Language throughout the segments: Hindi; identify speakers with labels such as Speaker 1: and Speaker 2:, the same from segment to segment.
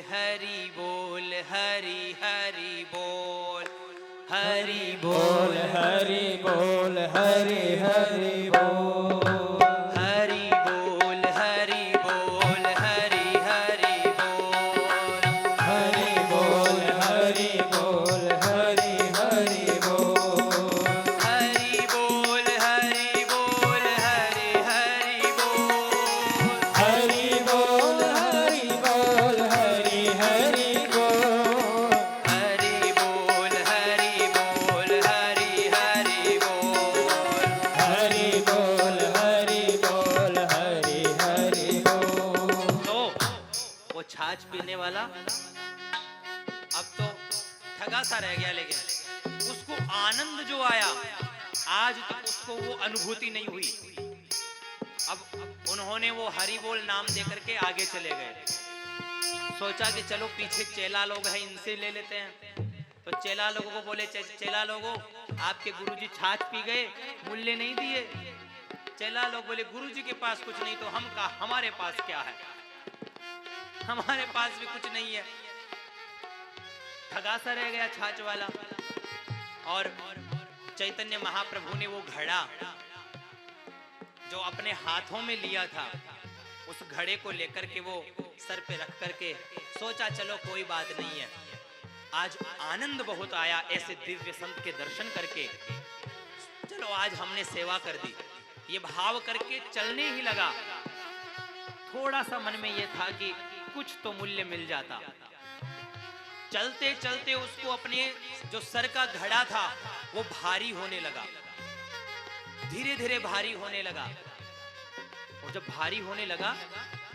Speaker 1: हरि बोल, हरि हरि बोल, हरि बोल,
Speaker 2: हरि बोल, हरि हरि बोल,
Speaker 1: हरि बोल, हरि बोल, हरि हरि बोल,
Speaker 2: हरि बोल, हरि बोल, हरि हरि बोल,
Speaker 1: हरि बोल, हरि बोल, हरि हरि बोल,
Speaker 2: हरि बोल, हरि बोल, हरि हरि बोल,
Speaker 1: हरि बोल, हरि बोल, हरि हरि बोल।
Speaker 2: हरि बोल, हरि बोल, हरि हरि बोल।
Speaker 1: तो वो छाछ पीने वाला अब तो ठगा सा रह गया, लेकिन उसको आनंद जो आया आज तक उसको वो अनुभूति नहीं हुई। अब उन्होंने वो हरि बोल नाम देकर के आगे चले गए। सोचा कि चलो पीछे चेला लोग हैं, इनसे ले लेते हैं। तो चेला लोगों को बोले, चेला लोगों आपके गुरुजी छाछ पी गए, मूल्य नहीं दिए। चेला लोग बोले, गुरुजी के पास कुछ नहीं तो हम का हमारे पास क्या है, हमारे पास भी कुछ नहीं है। ठगा सा रह गया छाछ वाला। और चैतन्य महाप्रभु ने वो घड़ा जो अपने हाथों में लिया था, उस घड़े को लेकर के वो सर पे रख करके सोचा चलो कोई बात नहीं है, आज आनंद बहुत आया ऐसे दिव्य संत के दर्शन करके, चलो आज हमने सेवा कर दी, ये भाव करके चलने ही लगा। थोड़ा सा मन में ये था कि कुछ तो मूल्य मिल जाता। चलते चलते उसको अपने जो सर का घड़ा था वो भारी होने लगा, धीरे धीरे भारी होने लगा। और जब भारी होने लगा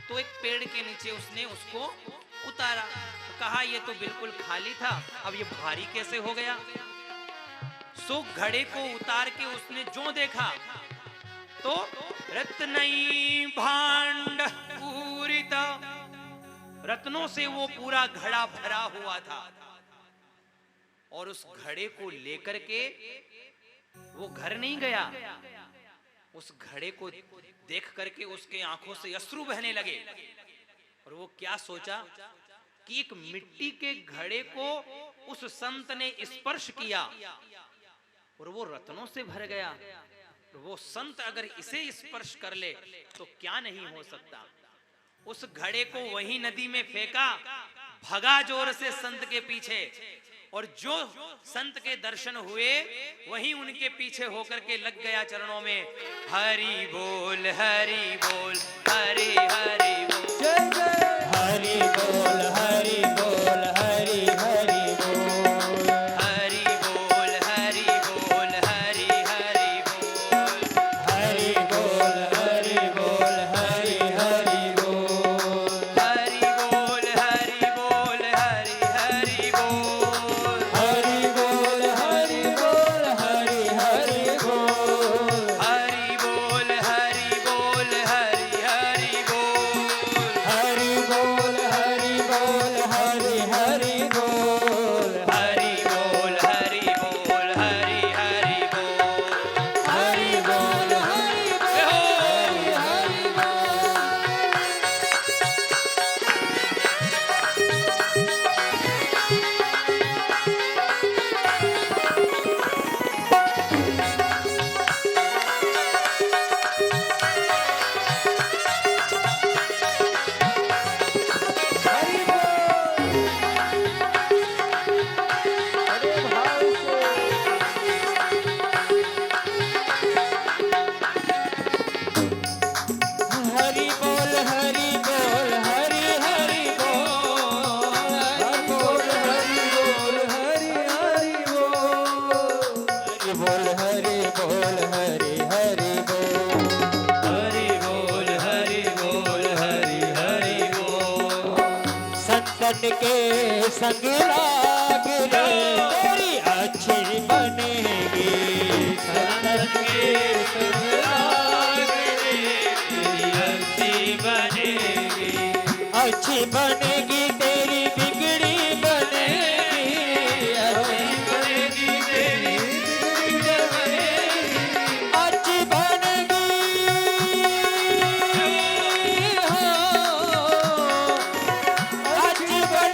Speaker 1: तो एक पेड़ के नीचे उसने उसको उतारा। तो कहा ये तो बिल्कुल खाली था, अब ये भारी कैसे हो गया। सो घड़े को उतार के उसने जो देखा तो रत्नई भांड पूरित, रत्नों से वो पूरा घड़ा भरा हुआ था। और उस घड़े को लेकर के वो घर नहीं गया, उस घड़े को देख करके उसके आंखों से अश्रु बहने लगे। और वो क्या सोचा कि एक मिट्टी के घड़े को उस संत ने स्पर्श किया और वो रत्नों से भर गया। वो संत अगर इसे स्पर्श कर ले तो क्या नहीं हो सकता। उस घड़े को वही नदी में फेंका, भगा जोर से संत के पीछे। और जो संत के दर्शन हुए वही उनके पीछे होकर के लग गया चरणों में। हरि बोल, हरि बोल, हरि हरि बोल,
Speaker 2: हरि बोल, हरि बोल, हरि हरि बोल,
Speaker 1: हरि बोल, हरि बोल, हरि हरि बोल,
Speaker 2: हरि बोल, हरि बोल, हरि हरि बोल,
Speaker 1: हरि बोल, हरि बोल, हरि हरि बोल,
Speaker 2: हरि बोल, हरि बोल, हरि हरि बोल,
Speaker 1: हरि बोल, हरि बोल, हरि हरि बोल,
Speaker 2: हरि बोल, हरि बोल, हरि हरि बोल,
Speaker 1: हरि बोल, हरि बोल, हरि हरि बोल।
Speaker 2: हरि बोल, हरि बोल, हरि बोल। अरे भाई हरि बोल, हरि बोल, हरि हरि बोल, हरि बोल, हरि बोल, हरि हरि बोल, हरि बोल, हरि बोल, हरि हरि बोल,
Speaker 1: हरि बोल, हरि बोल, हरि हरि बोल।
Speaker 2: संतन के संग लाग रे तेरी अच्छी बनेगी, संतन के संग लाग रे तेरी अच्छी बनेगी, अच्छी बनेगी तेरी बिगड़ी बनेगी, अच्छी बनेगी तेरी बिगड़ी बनेगी, अच्छी बनेगी हाँ, अच्छी बनेगी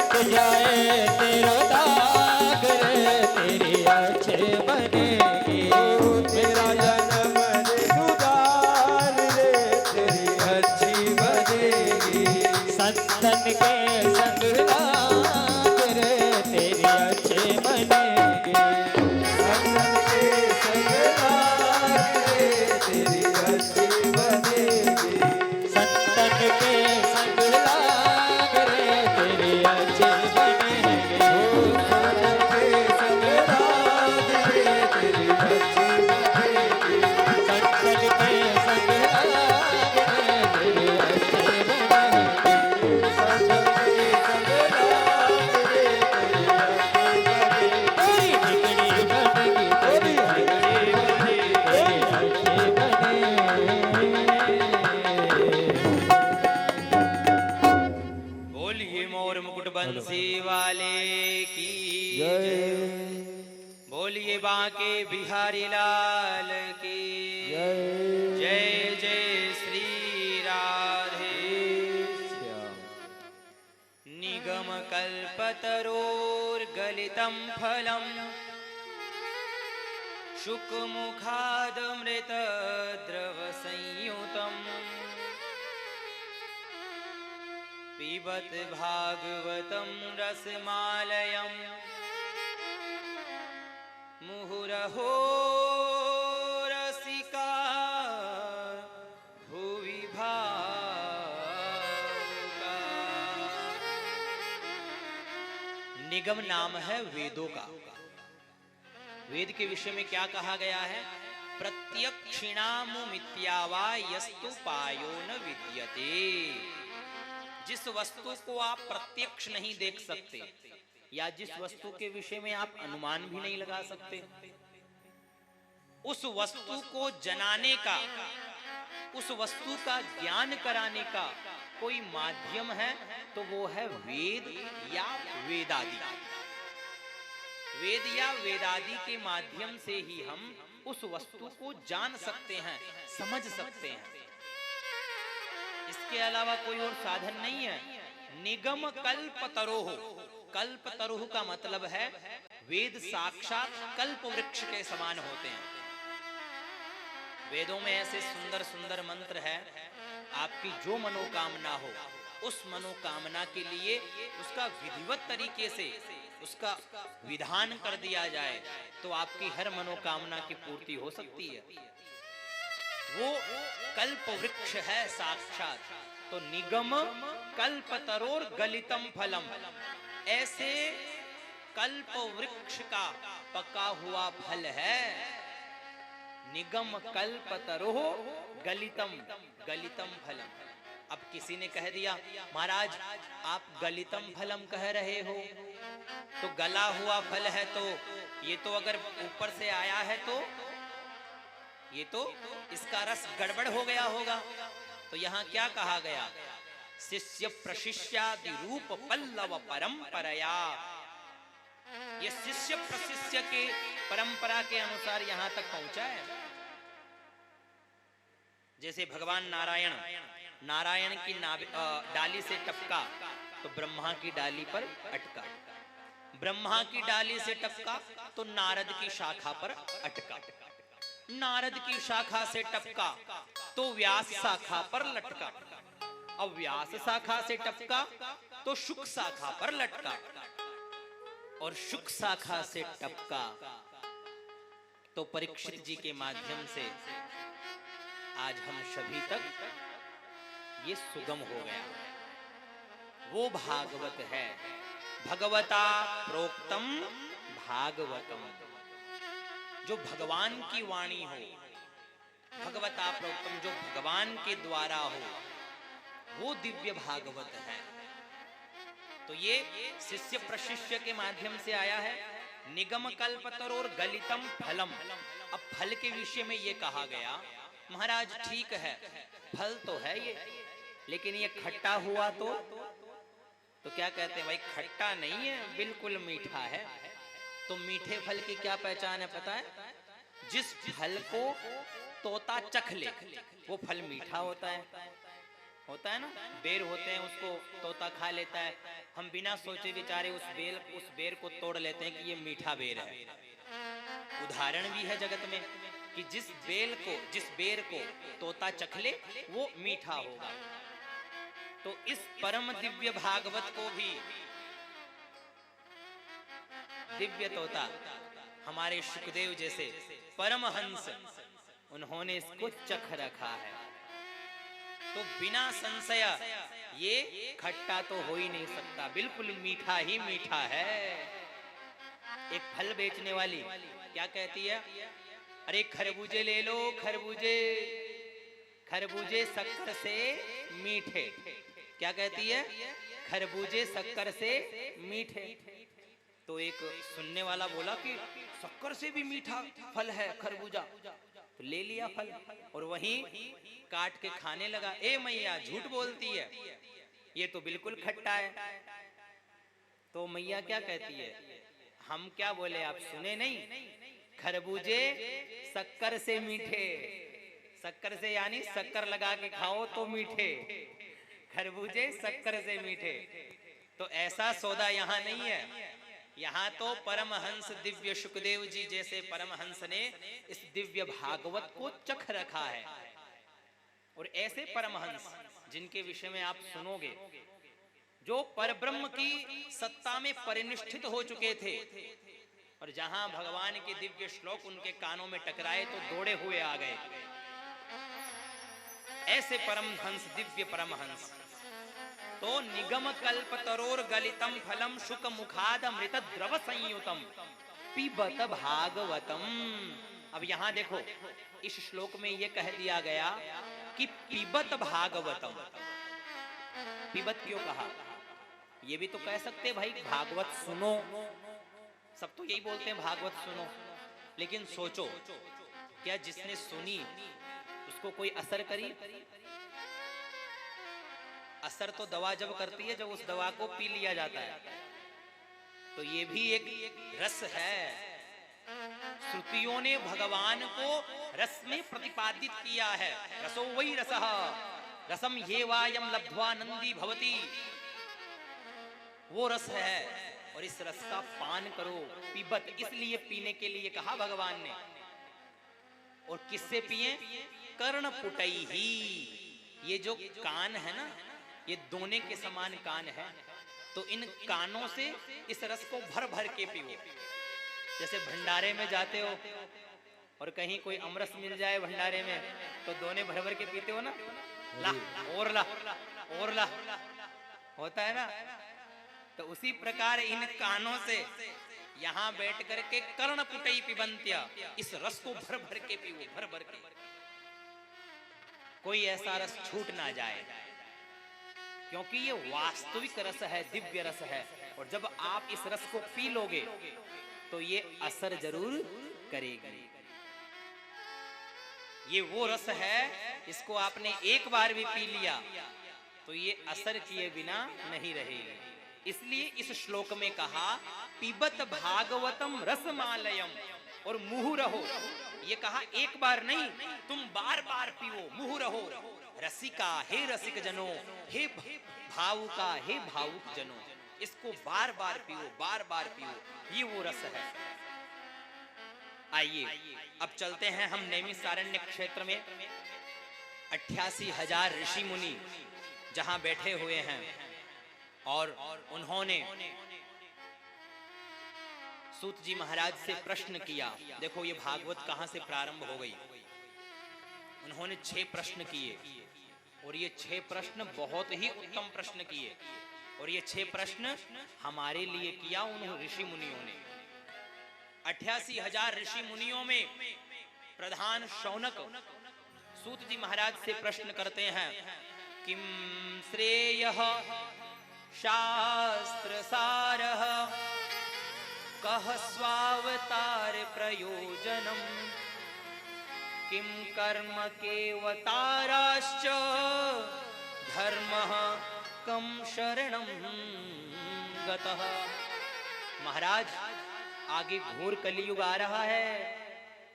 Speaker 2: मिट जाए तेरा दाग रे तेरी अच्छे बनेगी
Speaker 3: मेरा जन्म रे सुधार रे तेरी अच्छी बनेगी
Speaker 2: संतन के संग लाग रे तेरी अच्छे बनेगी
Speaker 3: संतन के संग लाग रे तेरी अच्छी बनेगी
Speaker 2: संतन के संग लाग रे तेरी अच्छे बनेगी
Speaker 3: संतन के संग लाग रे तेरी अच्छी बनेगी
Speaker 2: संतन के संग लाग रे तेरी अच्छे बनेगी
Speaker 3: संतन के संग लाग रे तेरी अच्छी बनेगी
Speaker 2: तेरी बिगड़ी बनेगी तेरी बिगड़ी बनेगी तेरी अच्छे बनेगी
Speaker 1: बोलिए मोर मुकुट बंसी वाले की
Speaker 3: जय
Speaker 1: बोलिए बांके बिहारी लाल की
Speaker 3: जय
Speaker 1: जय जय श्री राधे
Speaker 3: श्याम
Speaker 1: निगम कल्पतरोर्गलितं फलम् शुकमुखादमृत द्रव संयुतम् पिबत भागवतं रसमालयम् मुहुरहो रसिका भुवि भावुका। निगम नाम है वेदों का। वेद के विषय में क्या कहा गया है? प्रत्यक्षिणामुमित्यावा यस्तु पायो न विद्यते। जिस वस्तु को आप प्रत्यक्ष नहीं देख सकते या जिस वस्तु के विषय में आप अनुमान भी नहीं लगा सकते, उस वस्तु को जनाने का, उस वस्तु का ज्ञान कराने का कोई माध्यम है तो वो है वेद या वेदादि। वेद या वेदादि के माध्यम से ही हम उस वस्तु को जान सकते हैं, समझ सकते हैं। इसके अलावा कोई और साधन नहीं है। निगम कल्पतरोह, कल्पतरोह का मतलब है वेद साक्षात कल्प वृक्ष के समान होते हैं। वेदों में ऐसे सुंदर सुंदर मंत्र है, आपकी जो मनोकामना हो उस मनोकामना के लिए उसका विधिवत तरीके से उसका विधान कर दिया जाए तो आपकी हर मनोकामना की पूर्ति हो सकती है। वो कल्प वृक्ष है साक्षात। तो निगम कल्पतरोर गलितम फलम, ऐसे कल्प वृक्ष का पका हुआ फल है। निगम कल्पतरोह गलितम, गलितम फलम। अब किसी ने कह दिया महाराज आप गलितम फलम कह रहे हो, तो गला हुआ फल है, तो ये तो अगर ऊपर से आया है तो ये तो इसका रस गड़बड़ हो गया होगा। तो यहाँ क्या कहा गया? शिष्य प्रशिष्यादि रूप पल्लव परंपराया। ये शिष्य प्रशिष्य के परंपरा के अनुसार यहाँ तक पहुंचा है। जैसे भगवान नारायण, नारायण की डाली से टपका तो ब्रह्मा की डाली पर अटका, ब्रह्मा की डाली से टपका तो नारद की शाखा पर अटका, नारद की शाखा से टपका तो व्यास शाखा पर लटका, अब व्यास शाखा से टपका तो शुक शाखा पर लटका, और शुक शाखा से टपका तो परीक्षित जी के माध्यम से आज हम सभी तक ये सुगम हो गया। वो भागवत है, भगवता प्रोक्तम भागवतम, जो भगवान की वाणी हो, भगवता प्रोक्तम जो भगवान के द्वारा हो, वो दिव्य भागवत है। तो ये शिष्य प्रशिष्य के माध्यम से आया है। निगम कल्पतरोर गलितम फलम। अब फल के विषय में ये कहा गया महाराज ठीक है फल तो है ये, लेकिन ये खट्टा हुआ तो क्या कहते हैं भाई? खट्टा नहीं है, बिल्कुल मीठा है। तो मीठे फल की क्या पहचान है पता है? जिस फल को तोता चख ले वो फल मीठा होता है, होता है ना, बेर होते हैं उसको तोता खा लेता है, हम बिना सोचे विचारे उस बेर को तोड़ लेते हैं कि ये मीठा बेर है। उदाहरण भी है जगत में कि जिस बेर को तोता चख ले वो मीठा होगा। तो इस परम दिव्य भागवत को भी दिव्य तोता हमारे सुखदेव जैसे परमहंस उन्होंने इसको चख रखा है। तो बिना संशय ये खट्टा तो हो ही नहीं सकता, बिल्कुल मीठा ही मीठा है। एक फल बेचने वाली क्या कहती है, अरे खरबूजे ले लो, खरबूजे शक्कर से मीठे। क्या कहती है, खरबूजे शक्कर से मीठे। तो एक सुनने वाला बोला कि शक्कर से भी मीठा फल है खरबूजा, तो ले लिया फल और वहीं काट के खाने लगा। ए मैया झूठ बोलती है, ये तो बिल्कुल खट्टा है। तो मैया क्या कहती है, हम क्या बोले आप सुने नहीं, खरबूजे शक्कर से मीठे, शक्कर से यानी शक्कर लगा के खाओ तो मीठे, खरबूजे शक्कर से मीठे। तो ऐसा सौदा यहाँ नहीं है, यहाँ तो परमहंस दिव्य सुखदेव जी जैसे परमहंस ने इस दिव्य भागवत को चख रखा है। और ऐसे परमहंस जिनके विषय में आप सुनोगे, जो परब्रह्म की सत्ता में परिनिष्ठित हो चुके थे, और जहां भगवान के दिव्य श्लोक उनके कानों में टकराए तो दौड़े हुए आ गए। ऐसे परमहंस, दिव्य परमहंस तो निगम कल्प तरोर गलितम फलम शुक मुखाद अमृत द्रव संयुतम पिबत भागवतम। अब यहां देखो, इस श्लोक में यह कह दिया गया कि पिबत भागवतम। पिबत क्यों कहा, ये भी तो कह सकते भाई भागवत सुनो, सब तो यही बोलते हैं भागवत सुनो। लेकिन सोचो, क्या जिसने सुनी उसको कोई असर करी? असर तो दवा जब करती है जब उस दवा को पी लिया जाता है। तो ये भी एक रस है। श्रुतियों ने भगवान को रस में प्रतिपादित किया है। रसो वही रसः रसम ये वायम लब्ध्वा नंदी भवती, वो रस है और इस रस का पान करो। पिबत इसलिए पीने के लिए कहा भगवान ने। और किससे पिए? कर्ण पुटई ही। ये जो कान है ना, ये दोने के समान कान है, तो इन कानों से इस रस को भर भर के पियो। जैसे भंडारे में जाते हो और कहीं कोई अमरस मिल जाए भंडारे में, तो दोने भर भर के पीते हो ना, ला और ला और ला, होता है ना। तो उसी प्रकार इन कानों से यहाँ बैठ करके कर्ण पुटई पिबंत्या, इस रस को भर भर के पियो, भर भर के, कोई ऐसा रस छूट ना जाए, क्योंकि ये वास्तविक रस है, दिव्य रस है। और जब आप इस रस को पी लोगे तो ये असर जरूर करेगी। ये वो रस है, इसको आपने एक बार भी पी लिया तो ये असर किए बिना नहीं रहेगी। इसलिए इस श्लोक में कहा पिबत भागवतम रसमालयम, और मुहु रहो। ये कहा एक बार नहीं, तुम बार बार पियो, मुहु रहो। रसिका हे रसिक जनो, हे भावुका हे भावुक जनो, इसको बार बार पियो, बार बार पियो। ये वो रस है। आइए अब चलते हैं हम नैमिषारण्य क्षेत्र में। 88,000 ऋषि मुनि जहां बैठे हुए हैं और उन्होंने सूत जी महाराज से प्रश्न किया। देखो ये भागवत कहां से प्रारंभ हो गई। उन्होंने 6 प्रश्न किए और ये 6 प्रश्न बहुत ही उत्तम प्रश्न किए। और ये 6 प्रश्न हमारे लिए किया उन ऋषि मुनियों ने। 88,000 ऋषि मुनियों में प्रधान शौनक सूत जी महाराज से प्रश्न करते हैं, किम श्रेयः शास्त्र सारः कह स्वावतार प्रयोजनम किम कर्म केवताराश्च धर्मः कम शरणम गतः। महाराज आगे घोर कलयुग आ रहा है।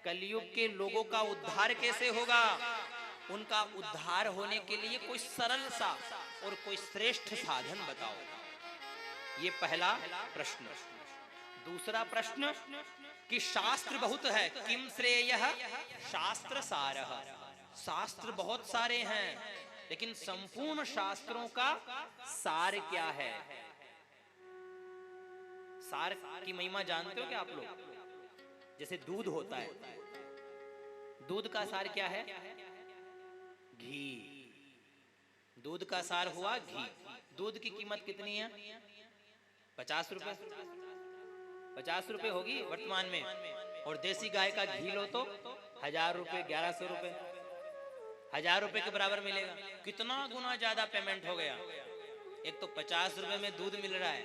Speaker 1: कलयुग के लोगों का उद्धार कैसे होगा, उनका उद्धार होने के लिए कोई सरल सा और कोई श्रेष्ठ साधन बताओ। ये पहला प्रश्न। दूसरा प्रश्न कि शास्त्र बहुत है, किम श्रेयः शास्त्र सारः। शास्त्र बहुत सारे हैं, लेकिन संपूर्ण शास्त्रों का सार क्या है? सार की महिमा जानते हो क्या आप लोग? जैसे दूध होता है, दूध का सार क्या है? घी। दूध का सार हुआ घी। दूध की कीमत कितनी है? 50 रुपए। 50 रुपए होगी वर्तमान में। और देसी गाय का घी लो तो 1000 रुपए, 1100 रुपए, 1000 रुपए के बराबर मिलेगा। कितना गुना ज्यादा पेमेंट हो गया। एक तो 50 रुपए में दूध मिल रहा है,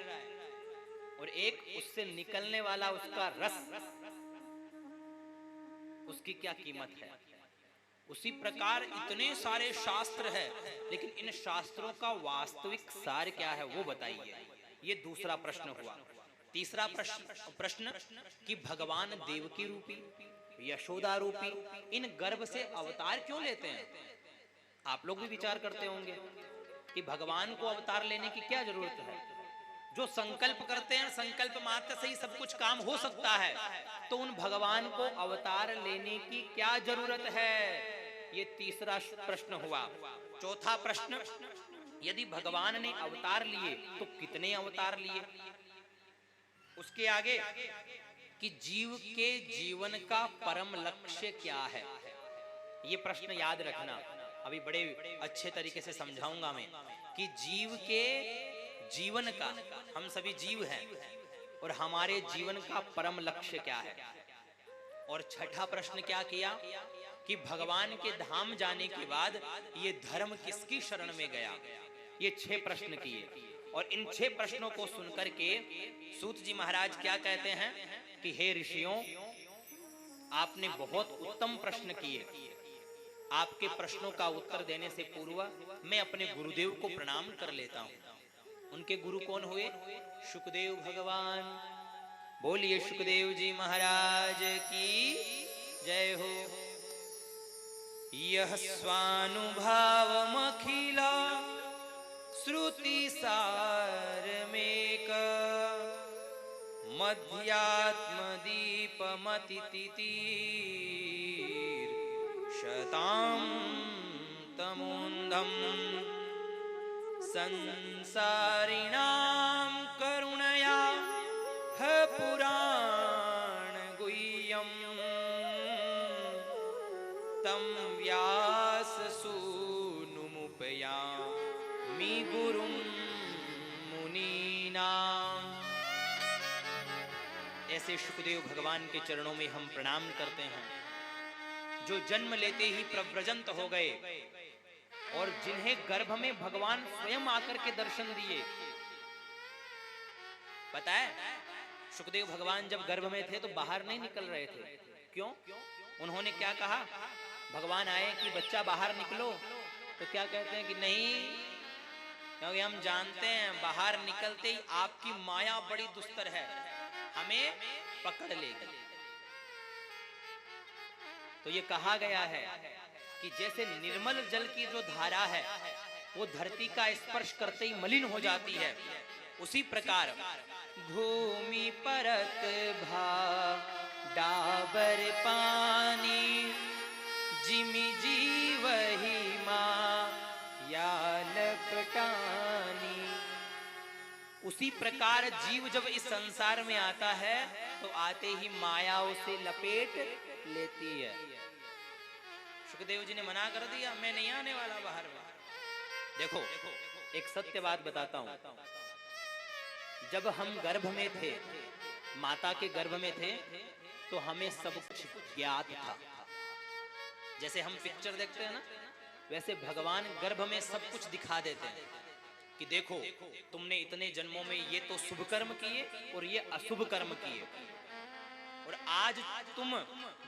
Speaker 1: और एक उससे निकलने वाला उसका रस, उसकी क्या कीमत है। उसी प्रकार इतने सारे शास्त्र है, लेकिन इन शास्त्रों का वास्तविक सार क्या है वो बताइए। ये दूसरा प्रश्न हुआ। तीसरा प्रश्न कि भगवान देवकी रूपी, यशोदा रूपी इन गर्भ से अवतार क्यों लेते हैं? आप लोग भी विचार करते होंगे कि भगवान को अवतार लेने की क्या जरूरत है। जो संकल्प करते हैं, संकल्प मात्र से ही सब कुछ काम हो सकता है, तो उन भगवान को अवतार लेने की क्या जरूरत है? ये तीसरा प्रश्न हुआ। चौथा प्रश्न, यदि भगवान ने अवतार लिए तो कितने अवतार लिए? उसके आगे कि जीव के जीवन का परम लक्ष्य क्या है? ये प्रश्न याद रखना। अभी बड़े अच्छे तरीके से समझाऊंगा मैं कि जीव के जीवन का, हम सभी जीव हैं, और हमारे जीवन का परम लक्ष्य क्या है। और छठा प्रश्न क्या किया कि भगवान के धाम जाने के बाद ये धर्म किसकी शरण में गया। ये 6 प्रश्न किए, और इन 6 प्रश्नों को सुनकर के सूत जी महाराज क्या कहते हैं कि हे ऋषियों, आपने बहुत उत्तम प्रश्न किए। आपके प्रश्नों का उत्तर देने से पूर्व मैं अपने गुरुदेव को प्रणाम कर लेता हूं। उनके गुरु कौन हुए? शुकदेव भगवान। बोलिए शुकदेव जी महाराज की जय हो। यह स्वानुभावमखिला श्रुति सारमेक मध्यात्मदीपमतितितीर शतां तमोन्धम् संसारिणां करुणया ह पुराण गुह्यं तं व्यास सूनुमुपयामि गुरुं मुनीनां। ऐसे शुकदेव भगवान के चरणों में हम प्रणाम करते हैं, जो जन्म लेते ही प्रव्रजंत हो गए और जिन्हें गर्भ में भगवान स्वयं आकर के दर्शन दिए। पता है, शुकदेव भगवान जब गर्भ में थे तो बाहर नहीं निकल रहे थे। क्यों? उन्होंने क्या कहा? भगवान आए कि बच्चा बाहर निकलो, तो क्या कहते हैं कि नहीं, क्योंकि हम जानते हैं बाहर निकलते ही आपकी माया बड़ी दुस्तर है, हमें पकड़ लेगी। तो ये कहा गया है कि जैसे निर्मल जल की जो धारा है वो धरती का स्पर्श करते ही मलिन हो जाती है, उसी प्रकार भूमि परत भा डाबर पानी जिमि जीव ही माँ या लपटानी। उसी प्रकार जीव जब इस संसार में आता है तो आते ही माया उसे लपेट लेती है। सुखदेव जी ने मना कर दिया, मैं नहीं आने वाला बाहर में। देखो, एक सत्य बात बताता हूं। जब हम गर्भ में थे, माता के गर्भ में थे, तो हमें सब कुछ ज्ञात था। जैसे हम पिक्चर देखते हैं ना, वैसे भगवान गर्भ में सब कुछ दिखा देते हैं कि देखो, तुमने इतने जन्मों में ये तो शुभ कर्म किए और ये अशुभ कर्म किए, और आज तुम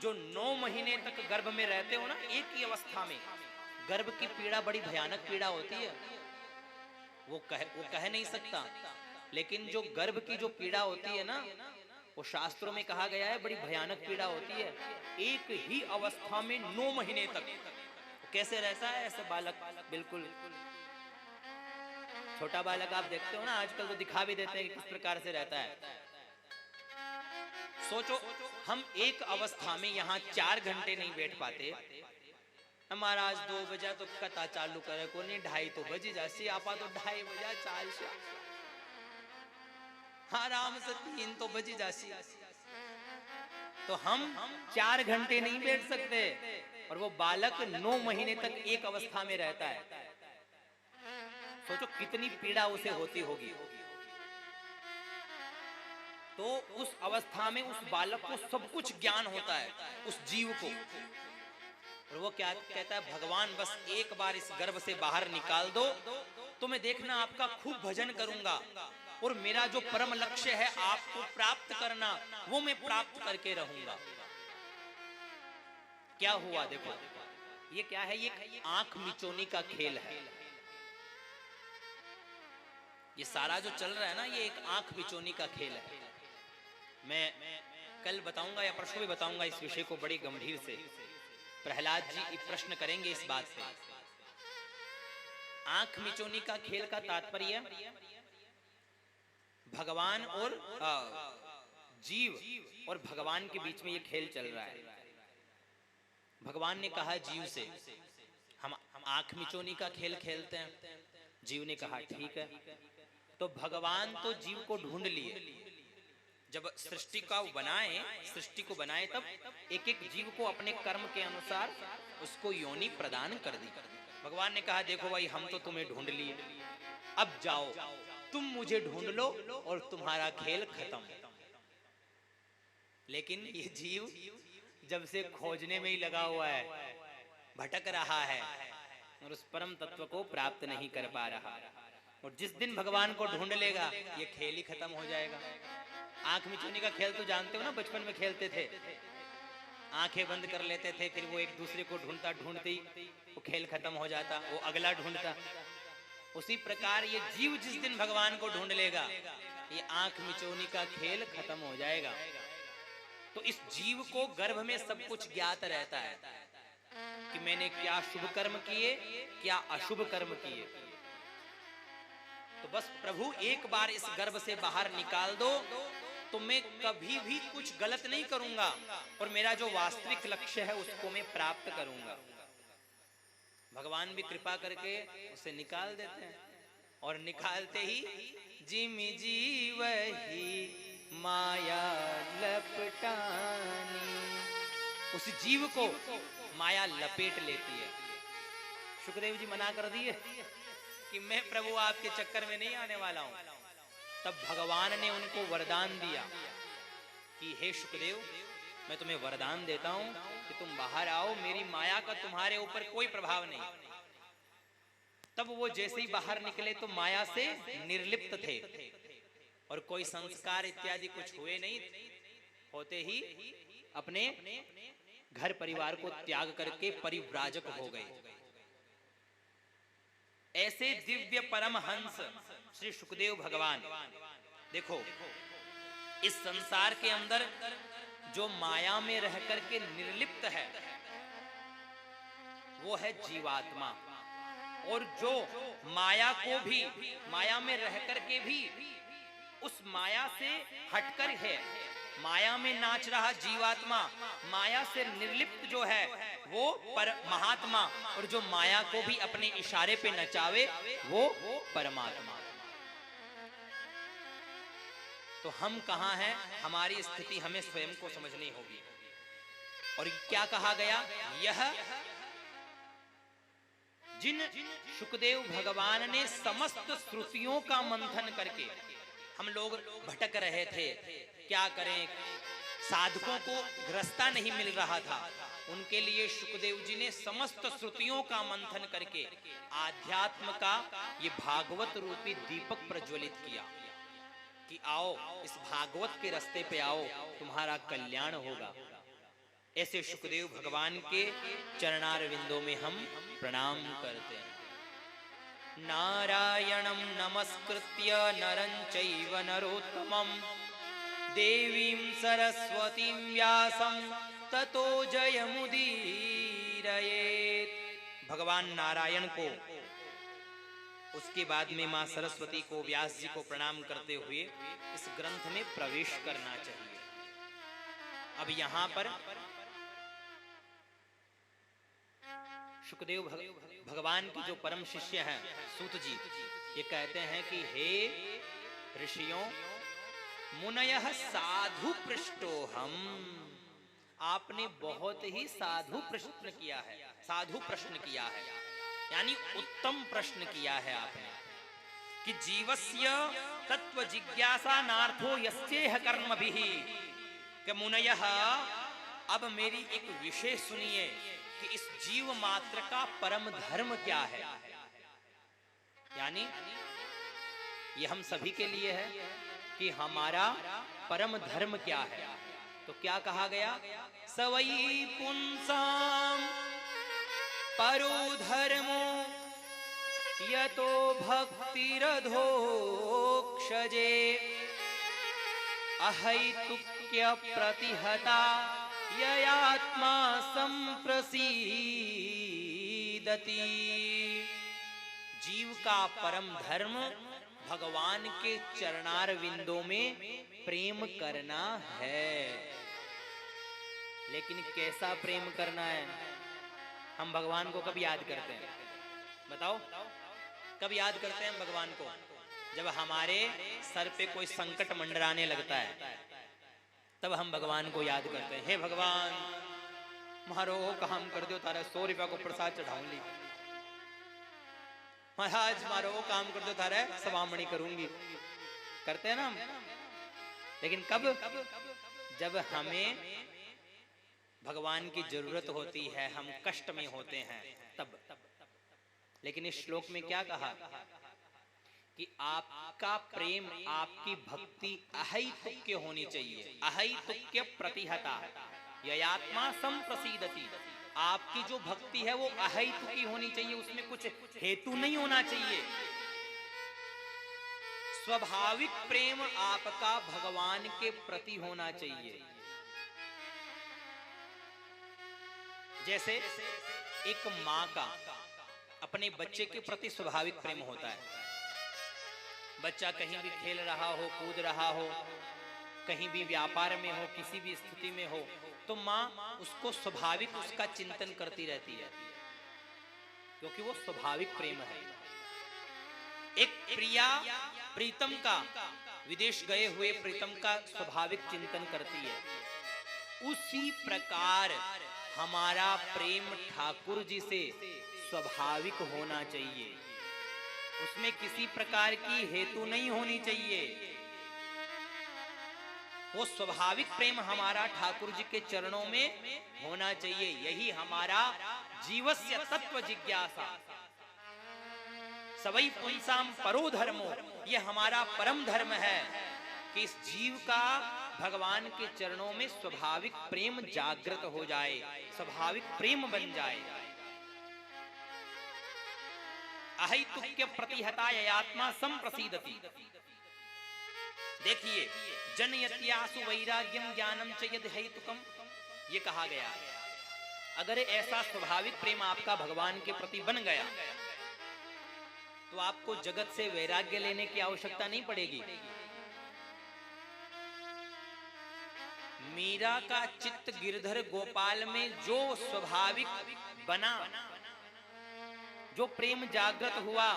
Speaker 1: जो 9 महीने तक गर्भ में रहते हो ना, एक ही अवस्था में, गर्भ की पीड़ा बड़ी भयानक पीड़ा होती है, वो कह नहीं सकता, लेकिन जो गर्भ की जो पीड़ा होती है ना, वो शास्त्रों में कहा गया है बड़ी भयानक पीड़ा होती है। एक ही अवस्था में 9 महीने तक कैसे रहता है ऐसे बालक, बिल्कुल छोटा बालक आप देखते हो ना आजकल, तो दिखा भी देते हैं कि किस प्रकार से रहता है। सोचो हम एक अवस्था में यहाँ 4 घंटे नहीं बैठ पाते, महाराज 2 बजा तो कथा चालू करे को नहीं, 2:30 तो बजी जासी, आपा तो 2:30 बजा 4 से आराम से 3 तो बजी जासी। तो हम 4 घंटे नहीं बैठ सकते, और वो बालक 9 महीने तक एक अवस्था में रहता है। सोचो कितनी पीड़ा उसे होती होगी। तो उस अवस्था में उस बालक को सब कुछ ज्ञान होता है, उस जीव को, और वो क्या कहता है, भगवान बस एक बार इस गर्भ से बाहर निकाल दो तो मैं देखना आपका खूब भजन करूंगा, और मेरा जो परम लक्ष्य है आपको प्राप्त करना, वो मैं प्राप्त करके रहूंगा। क्या हुआ देखो, ये क्या है, ये आंख मिचोनी का खेल है। ये सारा जो चल रहा है ना, ये एक आंख मिचोनी का खेल है। मैं कल बताऊंगा या परसों भी बताऊंगा इस विषय को बड़ी गंभीर से। प्रहलाद जी प्रश्न करेंगे इस बात से। आंख मिचोनी का खेल का तात्पर्य भगवान और जीव और भगवान के बीच में ये खेल चल रहा है। भगवान ने कहा जीव से, हम आंख मिचोनी का खेल खेलते हैं। जीव ने कहा ठीक है। तो भगवान तो जीव को ढूंढ लिए, जब सृष्टि को बनाए तब एक एक जीव को अपने कर्म के अनुसार उसको योनि प्रदान कर दी। भगवान ने कहा देखो भाई, हम तो तुम्हें ढूंढ लिए, अब जाओ तुम मुझे ढूंढ लो और तुम्हारा खेल खत्म। लेकिन ये जीव जब से खोजने में ही लगा हुआ है, भटक रहा है और उस परम तत्व को प्राप्त नहीं कर पा रहा। और जिस दिन भगवान को ढूंढ लेगा, ये खेल ही खत्म हो जाएगा। आंख मिचोनी का खेल तो जानते हो ना, बचपन में खेलते थे, आंखें बंद कर लेते थे, फिर वो एक दूसरे को ढूंढते ही वो खेल खत्म हो जाता, वो अगला ढूंढता। उसी प्रकार ये जीव जिस दिन भगवान को ढूंढ लेगा, ये आंख मिचोनी का खेल खत्म हो जाएगा। तो इस जीव को गर्भ में सब कुछ ज्ञात रहता है कि मैंने क्या शुभ कर्म किए, क्या अशुभ कर्म किए। तो बस प्रभु एक बार इस गर्भ से बाहर निकाल दो तो मैं कभी भी कुछ गलत नहीं करूंगा, और मेरा जो वास्तविक लक्ष्य है उसको मैं प्राप्त करूंगा। भगवान भी कृपा करके उसे निकाल देते हैं, और निकालते ही जिमि जीव ही माया लपटानी, उस जीव को माया लपेट लेती है। सुखदेव जी मना कर दिए कि मैं प्रभु आपके चक्कर में नहीं आने वाला हूं। तब भगवान ने उनको वरदान दिया कि हे शुकदेव, मैं तुम्हें वरदान देता हूं कि तुम बाहर आओ, मेरी माया का तुम्हारे ऊपर कोई प्रभाव नहीं। तब वो जैसे ही बाहर निकले तो माया से निर्लिप्त थे, और कोई संस्कार इत्यादि कुछ हुए नहीं। होते ही अपने घर परिवार को त्याग करके परिव्राजक हो गए। ऐसे दिव्य परमहंस श्री सुखदेव भगवान, देखो इस संसार के अंदर जो माया में रह करके निर्लिप्त है वो है जीवात्मा, और जो माया को भी, माया में रह करके भी उस माया से हटकर है, माया में नाच रहा जीवात्मा, माया से निर्लिप्त जो है वो पर महात्मा, और जो माया को भी अपने इशारे पे नचावे वो परमात्मा। तो हम कहां हैं, हमारी स्थिति हमें स्वयं को समझनी होगी। और क्या कहा गया, यह जिन सुखदेव भगवान ने समस्त श्रुतियों का मंथन करके, हम लोग भटक रहे थे, क्या करें, साधकों को रास्ता नहीं मिल रहा था, उनके लिए सुखदेव जी ने समस्त श्रुतियों का मंथन करके आध्यात्म का ये भागवत रूपी दीपक प्रज्वलित किया कि आओ इस भागवत के रास्ते पे आओ, तुम्हारा कल्याण होगा। ऐसे सुखदेव भगवान के चरणारविंदों में हम प्रणाम करते हैं। नारायणं नमस्कृत्य नरं चैव नरोत्तमं देवीं सरस्वतीं व्यासं ततो जयमुदीरयेत्। भगवान नारायण को, उसके बाद में मां सरस्वती को, व्यास जी को प्रणाम करते हुए इस ग्रंथ में प्रवेश करना चाहिए। अब यहां पर सुखदेव भगवान की जो परम शिष्य हैं सूत जी, ये कहते हैं कि हे ऋषियों, मुनयः साधु पृष्ठो हम, आपने बहुत ही साधु प्रश्न किया है, साधु प्रश्न किया है, यानी उत्तम प्रश्न किया है आपने कि जीवस्य तत्व जिज्ञासा नार्थो यस्येह कर्मभिः, कि मुनयः अब मेरी एक विषय सुनिए कि इस जीव मात्र का परम धर्म क्या है। यानी ये हम सभी के लिए है कि हमारा परम धर्म क्या है। तो क्या कहा गया, सवई पुंसाम परो धर्मो यतो भक्तिरधोक्षजे अहैतुक्य प्रतिहता ययात्मा संप्रसीदति। जीव का परम धर्म भगवान के चरणार विंदों में प्रेम करना है। लेकिन कैसा प्रेम करना है? हम भगवान को कब याद करते हैं? बताओ, कब याद करते हैं हम भगवान को? जब हमारे सर पे कोई संकट मंडराने लगता है, तब हम भगवान को याद करते हैं। हे भगवान, मारो काम कर दो, तारा 100 रुपया को प्रसाद चढ़ाऊंगी। महाराज मारो काम कर दो, तारा सवामणी करूंगी। करते हैं ना हम। लेकिन कब? जब हमें भगवान की जरूरत होती है, हम कष्ट में होते हैं, तब। लेकिन इस श्लोक में क्या कहा कि आपका प्रेम, आपकी भक्ति अहैतुक्य होनी चाहिए। अहैतुक्य प्रतिहता ययात्मा संप्रसीदति। आपकी जो भक्ति है वो अहैतुकी होनी चाहिए, उसमें कुछ हेतु नहीं होना चाहिए। स्वाभाविक प्रेम आपका भगवान के प्रति होना चाहिए। जैसे एक माँ का अपने बच्चे के प्रति स्वाभाविक प्रेम होता है। बच्चा कहीं भी खेल रहा हो, कूद रहा हो, कहीं भी व्यापार में हो, किसी भी स्थिति में हो, तो माँ उसको स्वाभाविक उसका चिंतन करती रहती है, क्योंकि वो स्वाभाविक प्रेम है। एक प्रिया प्रीतम का, विदेश गए हुए प्रीतम का स्वाभाविक चिंतन करती है। उसी प्रकार हमारा प्रेम ठाकुर जी से स्वाभाविक होना चाहिए, उसमें किसी प्रकार की हेतु नहीं होनी चाहिए। वो स्वाभाविक प्रेम हमारा ठाकुर जी के चरणों में होना चाहिए। यही हमारा जीवस्य तत्व जिज्ञासा। सवै पुंसाम परो धर्मो, ये हमारा परम धर्म है कि इस जीव का भगवान के चरणों में स्वाभाविक प्रेम जागृत हो जाए, स्वाभाविक प्रेम बन जाए। अहैतुक्य प्रतिहता ययात्मा संप्रसीदति। देखिए, जनयत्यासु वैराग्यम ज्ञानम च यद हेतुकम, ये कहा गया। अगर ऐसा स्वाभाविक प्रेम आपका भगवान के प्रति बन गया तो आपको जगत से वैराग्य लेने की आवश्यकता नहीं पड़ेगी। मीरा का चित्त गिरधर गोपाल में जो स्वाभाविक बना, जो प्रेम जागृत हुआ,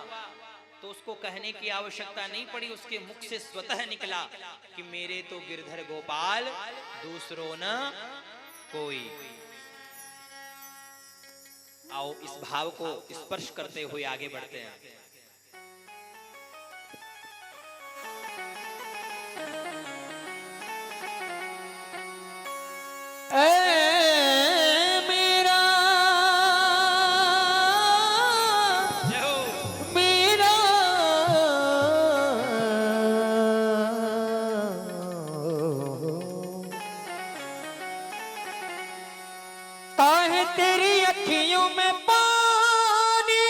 Speaker 1: तो उसको कहने की आवश्यकता नहीं पड़ी। उसके मुख से स्वतः निकला कि मेरे तो गिरधर गोपाल दूसरों न कोई। आओ इस भाव को स्पर्श करते हुए आगे बढ़ते हैं।
Speaker 2: तेरी अखियों में पानी,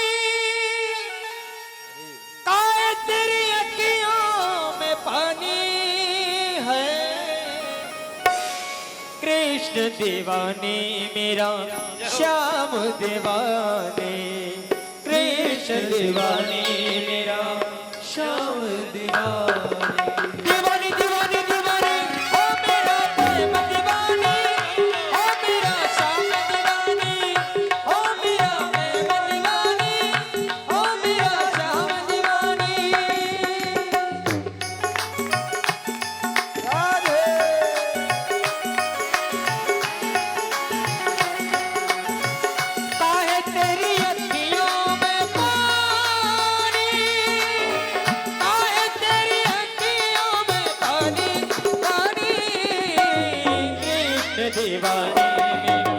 Speaker 2: काहे तेरी अखियों में पानी है। कृष्ण दीवाने मेरा श्याम दीवाने, कृष्ण दीवाने मेरा श्याम दीवाने। दीवाने दीवाने दीवाने ओ मेरा प्रेम दीवाने, ओ मेरा श्याम दीवाने, ओ मेरा प्रेम दीवाने, ओ मेरा श्याम दीवाने।
Speaker 3: राधे
Speaker 2: काहे तेरी अखियों में पानी, काहे तेरी अखियों में पानी, पानी। कृष्ण दीवाने मेरा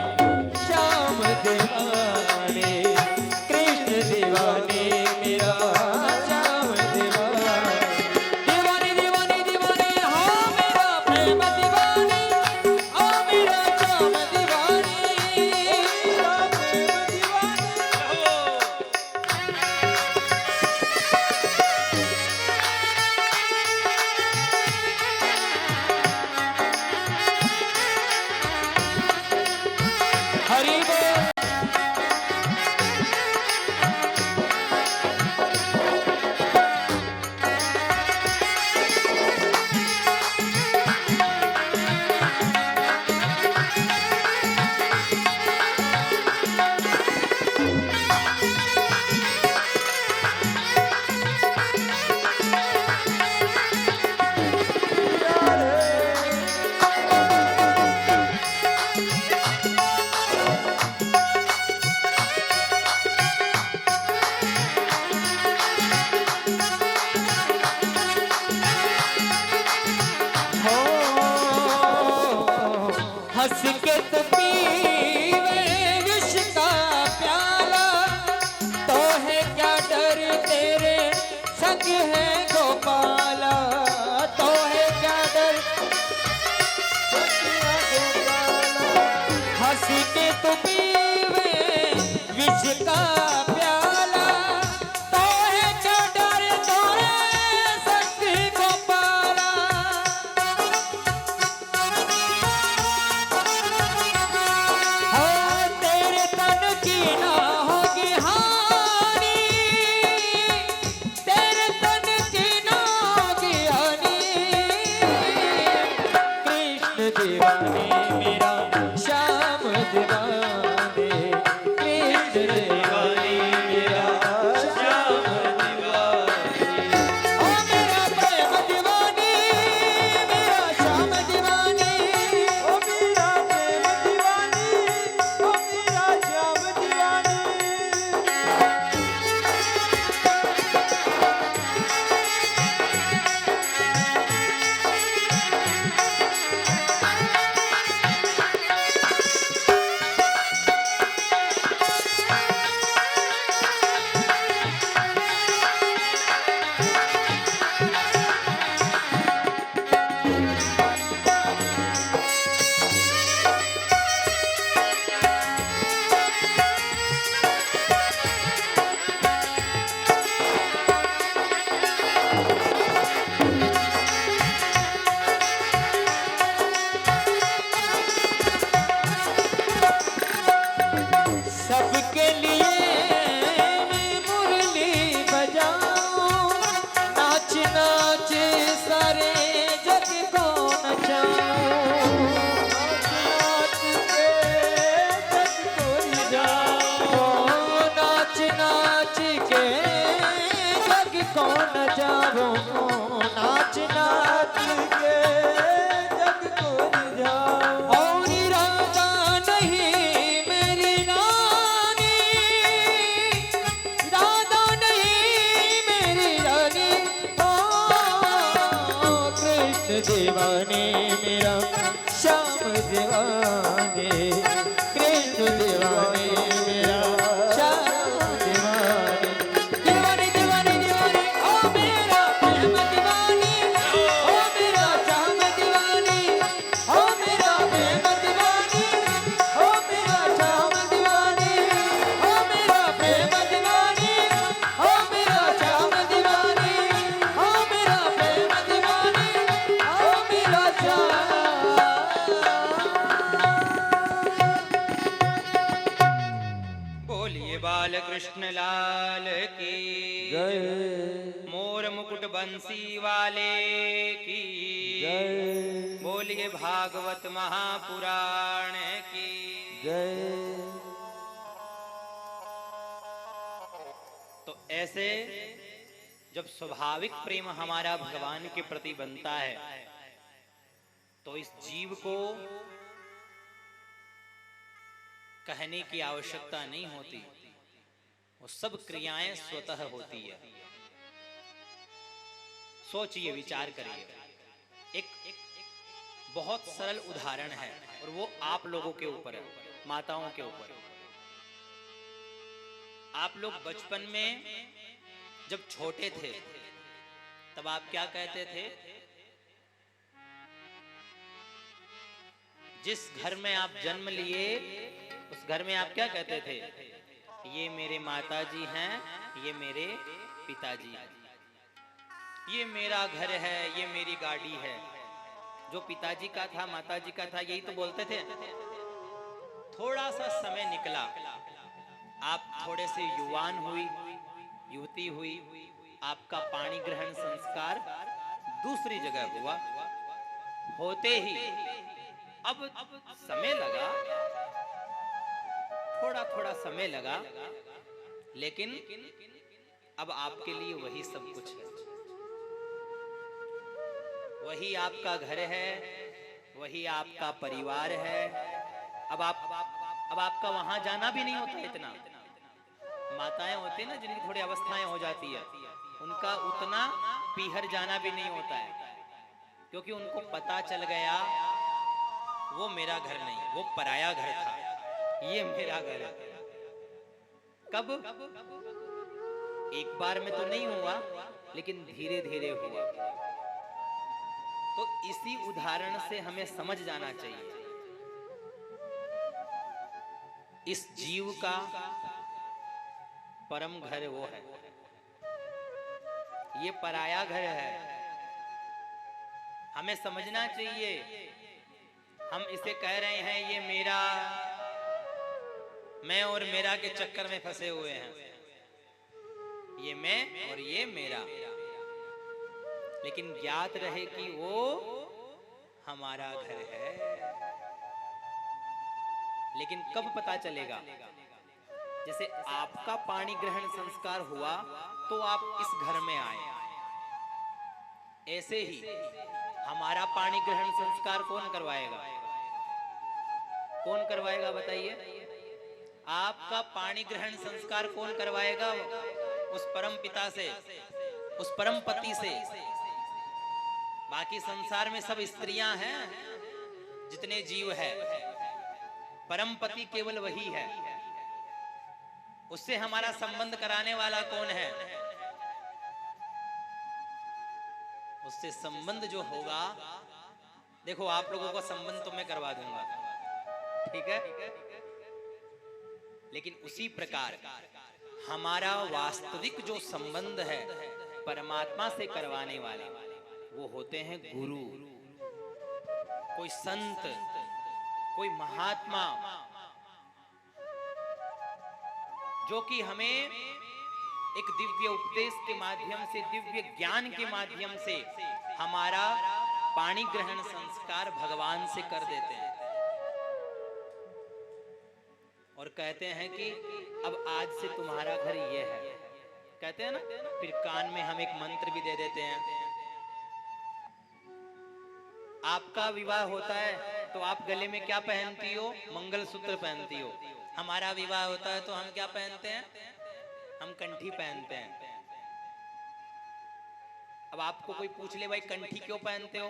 Speaker 2: श्याम दीवाने, कृष्ण दीवाने मेरा श्याम दीवाने। दीवाने दीवाने दीवाने हो मेरा प्रेम दीवाने, ओ मेरा श्याम दीवाने। हरि बोल। हो हंस के तो पीवे विष का प्याला, तो है क्या डर तेरे संग है गोपाला, तो है क्या डर। हंस के तो पीवे विष का प्याला, तो है क्या डर तेरे संग गोपाला। हो तेरे तन की ना होगी हानि, तेरे तन की ना होगी हानि। कृष्ण दीवाने मेरा श्याम दीवाने, कृष्ण दीवाने मेरा श्याम दीवाने। ओ मेरा प्रेम दीवाने, मेरा श्याम दीवाने,
Speaker 3: ओ मेरा प्रेम दीवानी, ओ मेरा श्याम दीवानी।
Speaker 2: सबके लिए मैं मुरली बजाऊं, नाच नाच सारे जग को नचाऊं।
Speaker 3: नाच के जग को रिझाऊं,
Speaker 2: नाच नाच के जग को नचाऊं, नाच नाच
Speaker 3: के जग को रिझाऊं।
Speaker 2: और इरादा नहीं मेरी रानी, इरादा नहीं मेरी रानी। ओ कृष्ण दीवाने मेरा श्याम दीवाने, कृष्ण दीवाने मेरा श्याम दीवाने। दीवाने दीवाने दीवाने ओ मेरा प्रेम दीवाने, ओ मेरा श्याम दीवाने, ओ मेरा प्रेम दीवाने, ओ मेरा श्याम दीवाने, ओ मेरा प्रेम दीवाने, ओ मेरा श्याम दीवाने, ओ मेरा प्रेम दीवाने, ओ मेरा श्याम
Speaker 1: कृष्ण लाल की
Speaker 3: जय
Speaker 1: मोर मुकुट बंसी वाले की
Speaker 3: जय
Speaker 1: बोलिए भागवत महापुराण की
Speaker 3: जय।
Speaker 1: तो ऐसे जब स्वाभाविक प्रेम हमारा भगवान के प्रति बनता है तो इस जीव को कहने की आवश्यकता नहीं होती, वो सब क्रियाएं स्वतः होती है। सोचिए, विचार करिए। एक बहुत सरल उदाहरण है और वो आप लोगों के ऊपर है, माताओं के ऊपर। आप लोग बचपन में जब छोटे थे तब आप क्या कहते थे? जिस घर में आप जन्म लिए उस घर में आप क्या कहते थे? ये मेरे माताजी हैं, ये मेरे पिताजी हैं, ये मेरा घर है, ये मेरी गाड़ी है। जो पिताजी का था, माताजी का था, यही तो बोलते थे। थोड़ा सा समय निकला, आप थोड़े से युवान हुई, युवती हुई, आपका पाणी ग्रहण संस्कार दूसरी जगह हुआ। होते ही अब समय लगा, थोड़ा थोड़ा समय लगा, लेकिन अब आपके लिए वही सब कुछ है। वही आपका घर है, वही आपका परिवार है। अब आपका वहां जाना भी नहीं होता इतना। माताएं होती है ना, जिनकी थोड़ी अवस्थाएं हो जाती है, उनका उतना पीहर जाना भी नहीं होता है, क्योंकि उनको पता चल गया वो मेरा घर नहीं, वो पराया घर था, ये मेरा घर है। कब? एक बार में तो नहीं हुआ, लेकिन धीरे धीरे हुआ। तो इसी उदाहरण से हमें समझ जाना चाहिए, इस जीव का परम घर वो है, ये पराया घर है। हमें समझना चाहिए, हम इसे कह रहे हैं ये मेरा, मैं और मेरा के चक्कर में फंसे हुए हैं। ये मैं और ये मेरा, लेकिन ज्ञात रहे कि वो हमारा घर है। लेकिन कब पता चलेगा? जैसे आपका पाणी ग्रहण संस्कार हुआ तो आप इस घर में आए, ऐसे ही हमारा पाणी ग्रहण संस्कार कौन करवाएगा? कौन करवाएगा बताइए? आपका पाणी ग्रहण संस्कार कौन करवाएगा? उस परम पिता से, उस परम पति से। बाकी संसार में सब स्त्रियां हैं, जितने जीव है, परम पति केवल वही है। उससे हमारा संबंध कराने वाला कौन है? उससे संबंध जो होगा, देखो आप लोगों का संबंध तो मैं करवा दूंगा, ठीक है? लेकिन उसी प्रकार हमारा वास्तविक जो संबंध है परमात्मा से करवाने वाले, वो होते हैं गुरु, कोई संत, कोई महात्मा, जो कि हमें एक दिव्य उपदेश के माध्यम से, दिव्य ज्ञान के माध्यम से हमारा पाणी ग्रहण संस्कार भगवान से कर देते हैं और कहते हैं कि अब आज से तुम्हारा घर ये है। कहते हैं ना, फिर कान में हम एक मंत्र भी दे देते हैं। आपका विवाह होता है तो आप गले में क्या पहनती हो? मंगलसूत्र पहनती हो। हमारा विवाह होता है तो हम क्या पहनते हैं? हम कंठी पहनते हैं। अब आपको कोई पूछ ले भाई कंठी क्यों पहनते हो,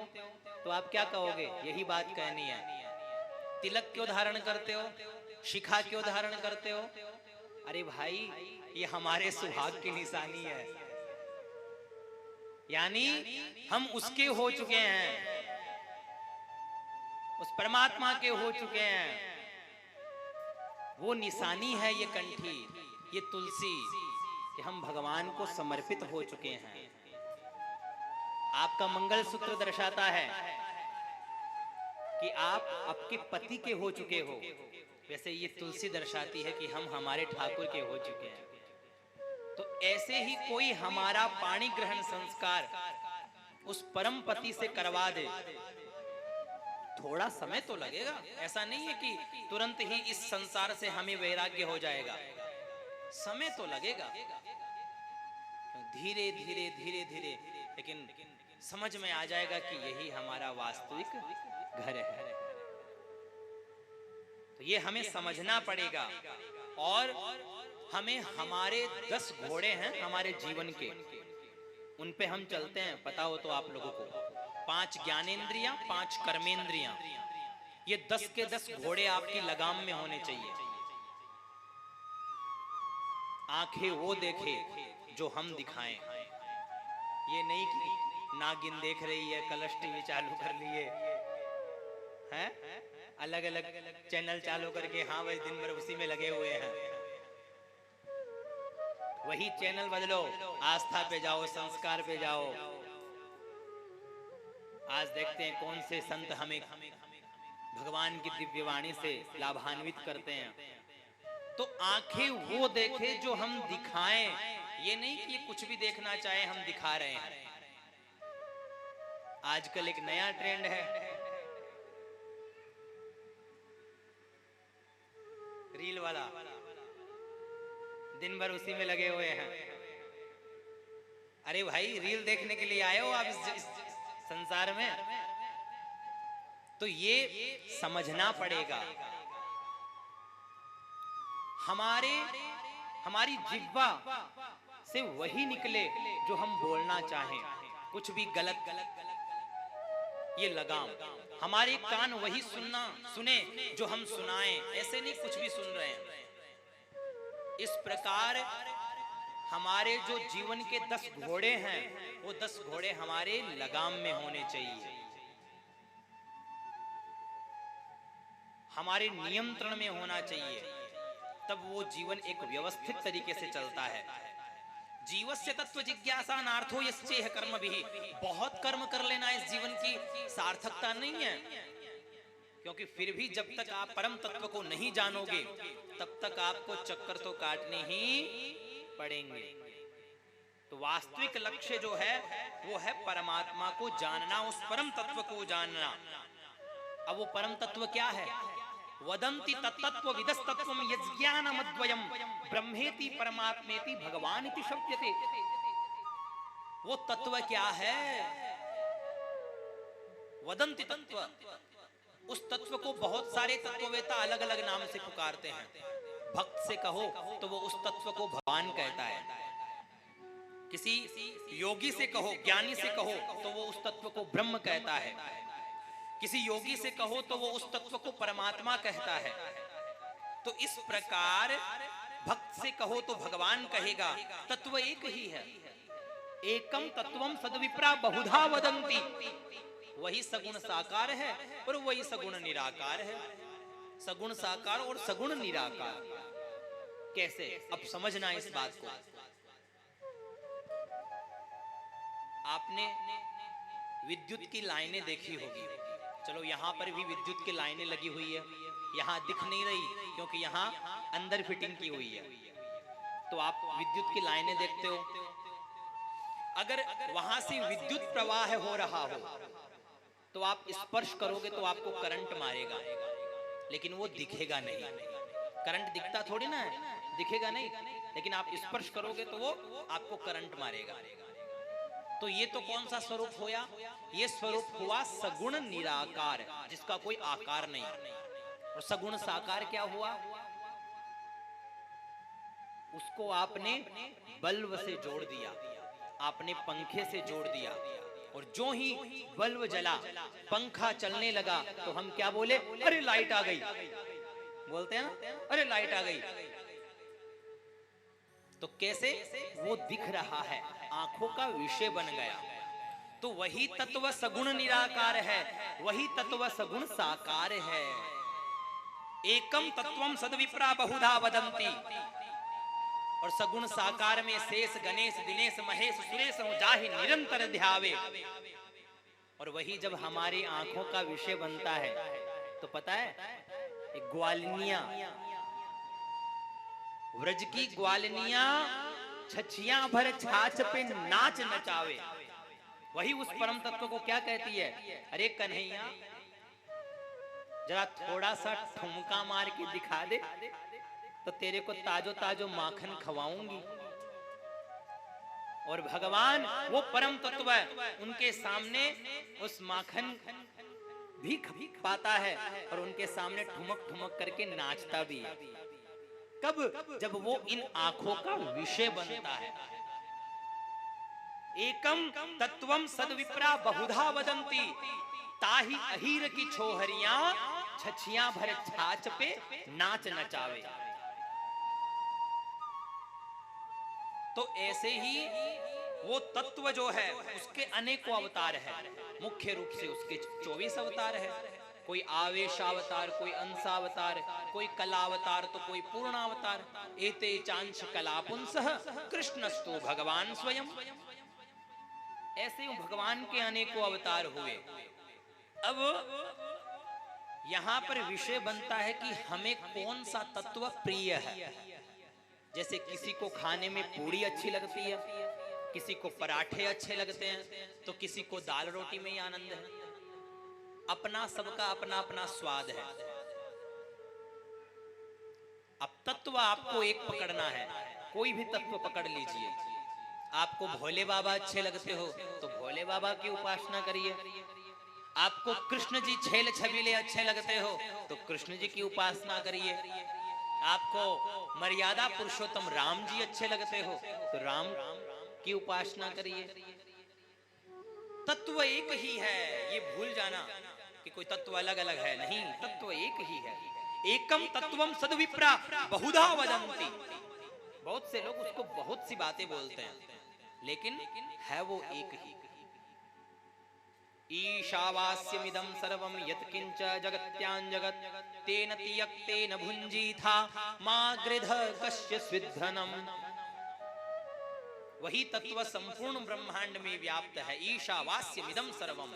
Speaker 1: तो आप क्या कहोगे? यही बात कहनी है। तिलक क्यों धारण करते हो? शिखा क्यों धारण करते हो? अरे भाई, ये हमारे सुहाग की निशानी है, यानी हम उसके हो चुके हैं, उस परमात्मा के हो चुके हैं। वो निशानी है ये कंठी, ये तुलसी, कि हम भगवान को समर्पित हो चुके हैं। आपका मंगलसूत्र दर्शाता है कि आप आपके पति के हो चुके हो, वैसे ये तुलसी दर्शाती है कि हम हमारे ठाकुर के हो चुके हैं। तो ऐसे ही कोई हमारा पाणी ग्रहण संस्कार उस परम पति से करवा दे, थोड़ा समय तो लगेगा। ऐसा नहीं है कि तुरंत ही इस संसार से हमें वैराग्य हो जाएगा, समय तो लगेगा। धीरे धीरे धीरे धीरे लेकिन समझ में आ जाएगा कि यही हमारा वास्तविक घर है। तो ये हमें समझना पड़ेगा। और हमें हमारे 10 घोड़े हैं हमारे जीवन के, उन पे हम चलते हैं, पता हो तो आप लोगों को। 5 ज्ञानेंद्रियां, 5 कर्मेंद्रियां, ये 10 के 10 घोड़े आपकी लगाम में होने चाहिए। आंखें वो देखे जो हम दिखाएं, ये नहीं कि नागिन देख रही है, कलश टीवी चालू कर लिए हैं, अलग अलग चैनल चालू करके हाँ भाई दिन भर उसी में लगे हुए हैं। वही चैनल बदलो, आस्था पे जाओ, संस्कार पे जाओ। आज देखते हैं कौन से संत हमें भगवान की दिव्य वाणी से लाभान्वित करते हैं। तो आंखें वो देखे जो हम दिखाएं, ये नहीं कि कुछ भी देखना चाहे हम दिखा रहे हैं। आजकल एक नया ट्रेंड है, रील वाला, दिन भर उसी में लगे हुए हैं। अरे भाई, रील देखने के लिए आए हो आप इस संसार में? तो ये समझना पड़ेगा। हमारी जिह्वा से वही निकले जो हम बोलना चाहें, कुछ भी गलत ये लगाम। हमारे कान वही सुने जो हम सुनाएं, ऐसे नहीं कुछ भी सुन रहे हैं। इस प्रकार हमारे जो जीवन के 10 घोड़े हैं, वो 10 घोड़े हमारे लगाम में होने चाहिए, हमारे नियंत्रण में होना चाहिए। तब वो जीवन एक व्यवस्थित तरीके से चलता है। जीवस्य तत्व जिज्ञासा नार्थो यस्येह कर्म भी। बहुत कर्म कर लेना इस जीवन की सार्थकता नहीं है, क्योंकि फिर भी जब तक आप परम तत्व को नहीं जानोगे तब तक आपको चक्कर तो काटने ही पड़ेंगे। तो वास्तविक लक्ष्य जो है वो है परमात्मा को जानना, उस परम तत्व को जानना। अब वो परम तत्व क्या है? वदंति तत्तत्व विदस्तत्वम यज्ञानमद्वयम ब्रह्मेति परमात्मेति भगवानिति शब्दते। वो तत्व क्या है? वदंति तत्व, उस तत्व को बहुत सारे तत्ववेता अलग अलग नाम से पुकारते हैं। भक्त से कहो तो वो उस तत्व को भगवान कहता है, किसी योगी से कहो, ज्ञानी से कहो तो वो उस तत्व को ब्रह्म कहता है, किसी योगी से कहो तो वो उस तत्व को परमात्मा कहता है। तो इस प्रकार भक्त से कहो तो भगवान कहेगा, तत्व एक ही है। एकम तत्वम सद्विप्रा बहुधा वदंती। वही सगुण साकार है और वही सगुण निराकार है। सगुण साकार और सगुण निराकार कैसे? अब समझना इस बात को। आपने विद्युत की लाइनें देखी होगी। चलो यहाँ पर भी विद्युत की लाइनें लगी हुई है, यहाँ दिख नहीं रही क्योंकि यहाँ अंदर फिटिंग की हुई है। तो आप विद्युत की लाइनें देखते हो, अगर वहां से विद्युत प्रवाह हो रहा हो तो आप स्पर्श करोगे तो आपको करंट मारेगा, लेकिन वो दिखेगा नहीं। करंट दिखता थोड़ी ना है, दिखेगा नहीं, लेकिन आप स्पर्श करोगे तो वो आपको करंट मारेगा। तो ये तो कौन सा स्वरूप होया? ये स्वरूप हुआ सगुण निराकार, जिसका कोई आकार नहीं। और सगुण साकार क्या हुआ? उसको आपने बल्ब से जोड़ दिया, आपने पंखे से जोड़ दिया, और जो ही बल्ब जला, पंखा चलने लगा तो हम क्या बोले? अरे लाइट आ गई, बोलते हैं ना, अरे लाइट आ गई। तो कैसे? वो दिख रहा है, आंखों का विषय बन गया। तो वही तत्व सगुण निराकार है, वही तत्व सगुण साकार है। एकम तत्वम सद्विप्रा बहुधा वदंती। और सगुण साकार में शेष गणेश दिनेश महेश सुरेश जाहि निरंतर ध्यावे। और वही जब हमारी आंखों का विषय बनता है तो पता है एक ग्वालिनिया, व्रज की ग्वालिनिया छछियां भर छाछ पे नाच नचावे, वही उस परम तत्व को क्या कहती है? अरे कन्हैया जरा थोड़ा सा ठुमका मार के दिखा दे तो तेरे को ताजो ताजो माखन खवाऊंगी। और भगवान वो परम तत्व है, उनके सामने उस माखन भी पाता है और उनके सामने ठुमक ठुमक करके नाचता भी है। कब? जब वो इन आंखों का विषय बनता है। एकम तत्वम सद्विप्रा बहुधा वदंती, ताही अहीर की छोहरियां छछियां भर छाछ पे नाच नचावे। तो ऐसे ही वो तत्व जो है उसके अनेकों अवतार है। मुख्य रूप से उसके 24 अवतार है। कोई आवेशावतार, कोई अंशावतार, कोई कलावतार तो कोई पूर्णावतार। एते चांश कलापुंसः कृष्णस्तु भगवान स्वयं। ऐसे भगवान के अनेकों अवतार हुए। अब यहां पर विषय बनता है कि हमें कौन सा तत्व प्रिय है। जैसे किसी को खाने में पूड़ी अच्छी लगती है, किसी को पराठे अच्छे लगते हैं, तो किसी को दाल रोटी में ही आनंद है। अपना सबका अपना अपना स्वाद है। अब तत्व आपको एक पकड़ना है, कोई भी तत्व पकड़ लीजिए। आपको भोले बाबा अच्छे लगते हो तो भोले बाबा की उपासना करिए। आपको कृष्ण जी छेल छबीले अच्छे लगते हो तो कृष्ण जी की उपासना करिए। आपको मर्यादा पुरुषोत्तम राम जी अच्छे लगते हो तो राम की उपासना करिए। तत्व एक ही है, ये भूल जाना कि कोई तत्व अलग अलग है, नहीं, तत्व एक ही है। एकम तत्वम सद्विप्रा बहुधा वदंती। बहुत से लोग उसको बहुत सी बातें बोलते हैं, लेकिन है वो एक ही। ईशावास्यमिदं सर्वं यत्किंच जगत्यां जगत् तेन तियक्तेन भुंजीथा मा गृध कस्य स्विद्धनम्। वही तत्व संपूर्ण ब्रह्मांड में व्याप्त है। ईशावास्यमिदं सर्वं,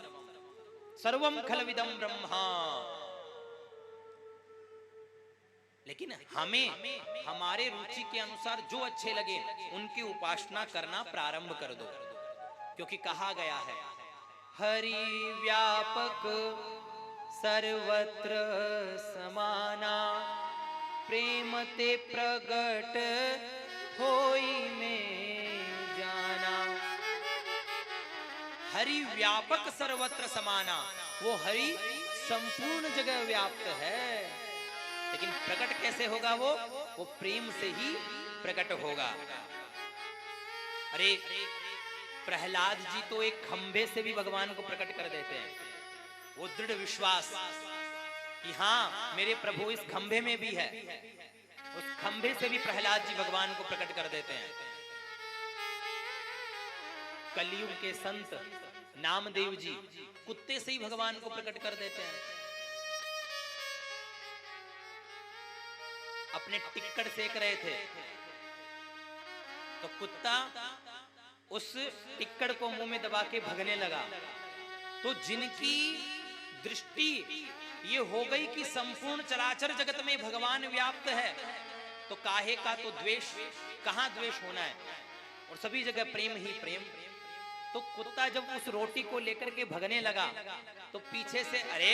Speaker 1: सर्वं खलविदं ब्रह्मा। लेकिन हमें हमारे रुचि के अनुसार जो अच्छे लगे उनकी उपासना करना प्रारंभ कर दो, क्योंकि कहा गया है हरि व्यापक सर्वत्र समाना, प्रेम ते प्रगट होई में जाना। हरि व्यापक सर्वत्र समाना, वो हरि संपूर्ण जगह व्याप्त है, लेकिन प्रकट कैसे होगा? वो प्रेम से ही प्रकट होगा। अरे प्रहलाद जी तो एक खंभे से भी भगवान को प्रकट कर देते हैं। वो दृढ़ विश्वास कि हाँ मेरे प्रभु इस खंभे में भी है, उस खंभे से भी प्रहलाद जी भगवान को प्रकट कर देते हैं। कलयुग के संत नामदेव जी कुत्ते से ही भगवान को प्रकट कर देते हैं। अपने टिक्कड़ सेक रहे थे तो कुत्ता उस टिक्कड़ को मुंह में दबा के भगने लगा। तो जिनकी दृष्टि ये हो गई कि संपूर्ण चराचर जगत में भगवान व्याप्त है, तो काहे का तो द्वेष, कहां द्वेष होना है, और सभी जगह प्रेम ही प्रेम। तो कुत्ता जब उस रोटी को लेकर के भगने लगा तो पीछे से, अरे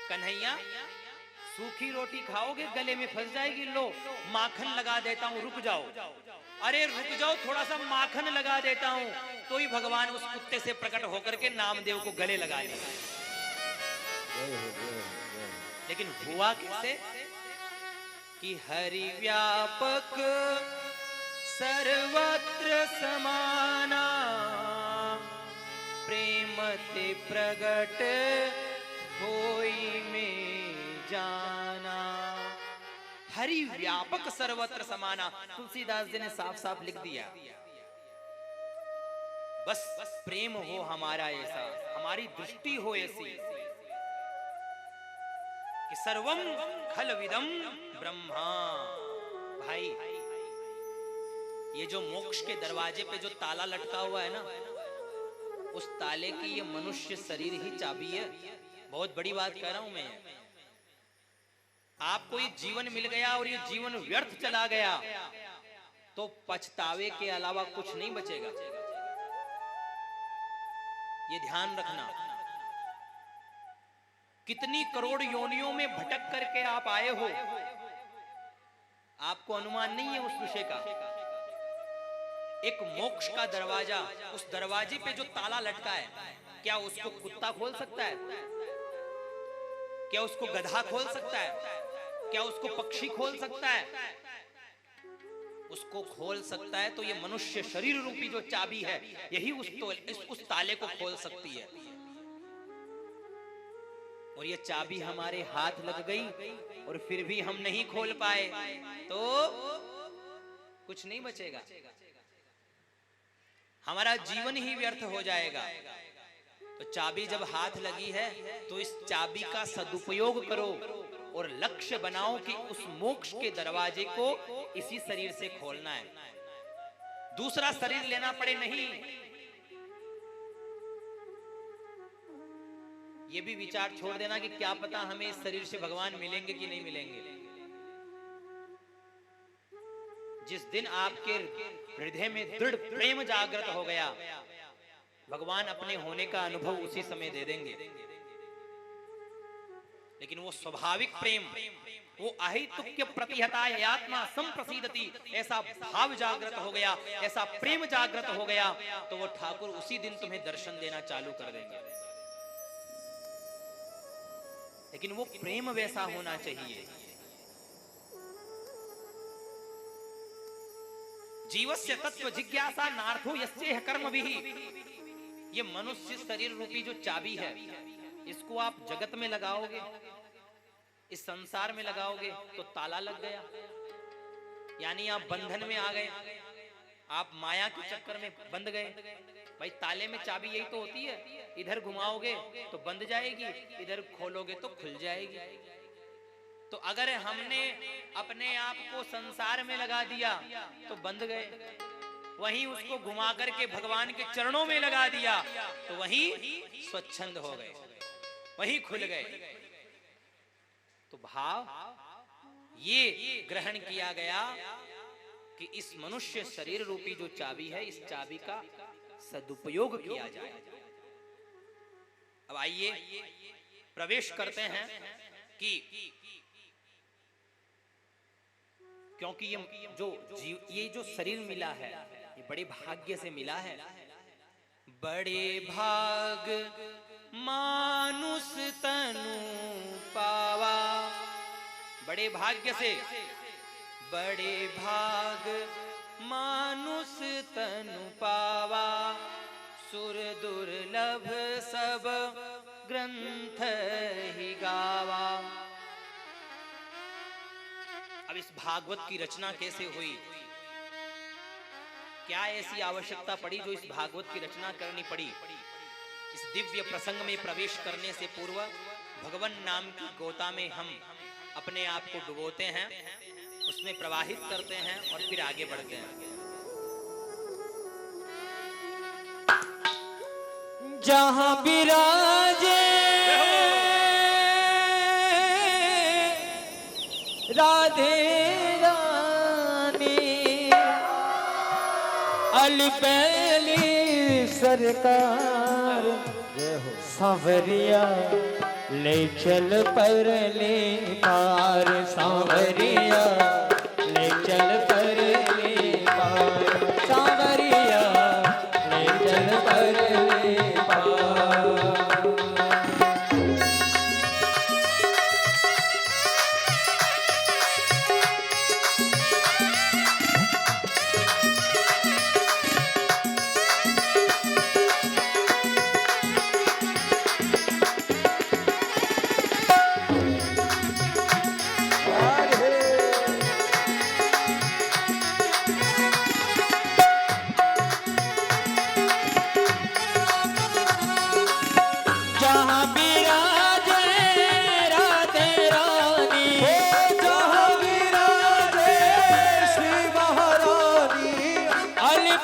Speaker 1: कन्हैया सूखी रोटी खाओगे गले में फंस जाएगी, लो माखन लगा देता हूं, रुक जाओ। अरे रुक जाओ, थोड़ा सा माखन लगा देता हूं। तो ही भगवान उस कुत्ते से प्रकट होकर के नामदेव को गले लगा लिया। लेकिन हुआ कैसे? कि हरि व्यापक सर्वत्र समाना, प्रेम ते प्रगट होई में जाना। हरि व्यापक सर्वत्र समाना, तुलसीदास जी ने साफ साफ लिख दिया। बस प्रेम हो हमारा ऐसा, हमारी दृष्टि हो ऐसी कि सर्वम खलविदम ब्रह्मा। भाई ये जो मोक्ष के दरवाजे पे जो ताला लटका हुआ है ना, उस ताले की ये मनुष्य शरीर ही चाबी है। बहुत बड़ी बात कह रहा हूं मैं। आपको ये जीवन मिल गया और ये जीवन व्यर्थ चला गया तो पछतावे के अलावा कुछ नहीं बचेगा। ये ध्यान रखना। कितनी करोड़ योनियों में भटक करके आप आए हो, आपको अनुमान नहीं है उस विषय का। एक मोक्ष का दरवाजा, उस दरवाजे पे जो ताला लटका है, क्या उसको कुत्ता खोल सकता है? क्या उसको गधा खोल सकता है? क्या उसको पक्षी खोल सकता है? उसको खोल सकता है तो ये मनुष्य शरीर रूपी जो चाबी है, यही उस ताले को खोल सकती है। और ये चाबी हमारे हाथ लग गई और फिर भी हम नहीं खोल पाए तो कुछ नहीं बचेगा, हमारा जीवन ही व्यर्थ हो जाएगा। तो चाबी जब हाथ लगी है तो इस चाबी का सदुपयोग करो और लक्ष्य बनाओ कि उस मोक्ष के दरवाजे को इसी शरीर से खोलना है, दूसरा शरीर लेना पड़े नहीं। ये भी विचार छोड़ देना कि क्या पता हमें इस शरीर से भगवान मिलेंगे कि नहीं मिलेंगे। जिस दिन आपके हृदय में दृढ़ प्रेम जागृत हो गया, भगवान अपने होने का अनुभव उसी समय दे देंगे। लेकिन वो स्वाभाविक प्रेम, वो अहितुक्य प्रतिहतायात्मा संप्रसीदति, ऐसा भाव जागृत हो गया, ऐसा प्रेम जागृत हो गया तो वो ठाकुर उसी दिन तुम्हें दर्शन देना चालू कर देंगे। लेकिन वो प्रेम वैसा होना चाहिए। जीवस्य तत्व जिज्ञासा नार्थो यस्येह कर्म विहि। ये मनुष्य शरीर रूपी जो चाबी है, इसको आप जगत में लगाओगे, इस संसार में लगाओगे तो ताला लग गया, यानी आप बंधन में आ गए, आप माया के चक्कर में बंध गए। भाई ताले में चाबी यही तो होती है, इधर घुमाओगे तो बंद जाएगी, इधर खोलोगे तो खुल जाएगी। तो अगर हमने अपने आप को संसार में लगा दिया तो बंध गए, वहीं उसको घुमा करके भगवान के चरणों में लगा दिया तो वहीं स्वच्छंद हो गए, वहीं खुल गए। तो भाव ये ग्रहण किया गया कि इस मनुष्य शरीर रूपी जो चाबी है, इस चाबी का सदुपयोग किया जाए। अब आइए प्रवेश करते हैं कि क्योंकि ये जो शरीर मिला है, ये बड़े भाग्य से मिला है। बड़े भाग मानुष तनु पावा, बड़े भाग्य से, बड़े भाग मानुष तनु पावा, सुर दुर्लभ सब ग्रंथ ही गावा। अब इस भागवत की रचना कैसे हुई, क्या ऐसी आवश्यकता पड़ी जो इस भागवत की रचना करनी पड़ी? इस दिव्य प्रसंग में प्रवेश करने से पूर्व भगवान नाम की गोता में हम अपने आप को डुबोते हैं, उसमें प्रवाहित करते हैं और फिर आगे बढ़ते हैं।
Speaker 2: जहां विराजे राधे रानी, अलबेली सरकार, सांवरिया ले चल पर ले पार, सांवरिया ले चल